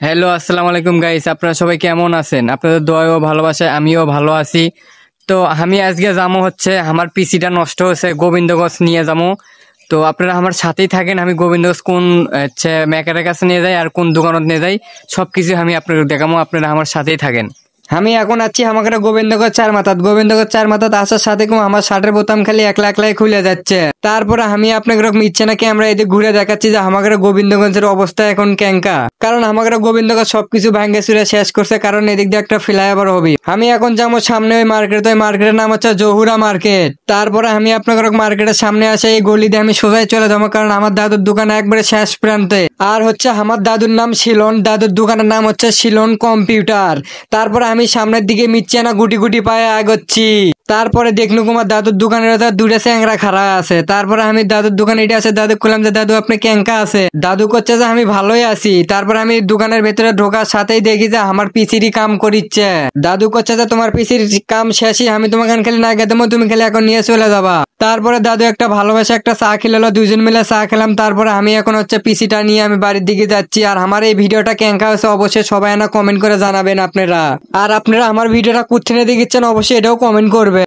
Hello, আসসালামু আলাইকুম guys. আপনারা সবাই কেমন আছেন? আপনাদের দোয়া ও ভালোবাসায় আমিও ভালো আছি। তো আমি আজকে যাবো হচ্ছে আমার পিসিটা নষ্ট হয়েছে, গোবিন্দগঞ্জ নিয়ে যাবো। তো আপনারা আমার সাথেই থাকেন। আমি গোবিন্দগঞ্জ কোন হচ্ছে মেকারের কাছে নিয়ে যাই আর কোন দোকানত নিয়ে যাই সবকিছু আমি আপনাদের দেখাবো। আপনারা আমার সাথেই থাকেন। আমি এখন আছি আমাকে গোবিন্দগঞ্জ চার মাথাত আসার সাথে আমার শার্টের বোতাম খালি একলা একলাই খুলে যাচ্ছে। তারপরে আমি আপনাকে ইচ্ছে নাকি আমরা এদিকে ঘুরে দেখাচ্ছি যে আমাদের গোবিন্দগঞ্জের অবস্থা এখন ক্যাঙ্কা, কারণ আমাদের গোবিন্দগঞ্জ সবকিছু ভাঙ্গে চুরে শেষ করছে, কারণ এদিক দিয়ে একটা ফ্লাইওভার হবে। আমি এখন যাবো সামনে ওই মার্কেট, ওই মার্কেটের নাম হচ্ছে জহুরা মার্কেট। তারপরে আমি আপনাদের মার্কেটের সামনে আসে এই গলি দিয়ে আমি সোজাই চলে যাবো, কারণ আমার দাদুর দোকান একবারে শেষ প্রান্তে। আর হচ্ছে আমার দাদুর নাম শিলন, দাদুর দোকানের নাম হচ্ছে শিলন কম্পিউটার। তারপরে আমি সামনের দিকে মিচ্ছে না গুটি গুটি পায়ে আগচ্ছি। তারপরে দেখলু কুমার দাদুর দোকানের দুটা চ্যাংরা খাড়া আছে। তারপরে আমি দাদুর দোকানে এটা আছে, দাদু খুললাম যে দাদু আপনি ক্যাঙ্কা আছে? দাদু করছে যে আমি ভালোই আছি। তারপরে আমি দোকানের ভেতরে ঢোকার সাথেই দেখি যে আমার পিসিরই কাম করিচ্ছে। দাদু করছে যে তোমার পিসির কাম শেষই, আমি তোমাকে খালি না গে দেবো, তুমি খালি এখন নিয়ে চলে যাবা। তারপরে দাদু একটা ভালোবাসা একটা চা খেলো, দুজন মিলে চা খেলাম। তারপরে আমি এখন হচ্ছে পিসিটা নিয়ে আমি বাড়ির দিকে যাচ্ছি। আর আমার এই ভিডিওটা কেঙ্কা হয়েছে অবশ্যই সবাই না কমেন্ট করে জানাবেন আপনারা। আর আপনারা আমার ভিডিওটা কোথেকে দেখেছেন অবশ্যই এটাও কমেন্ট করবে।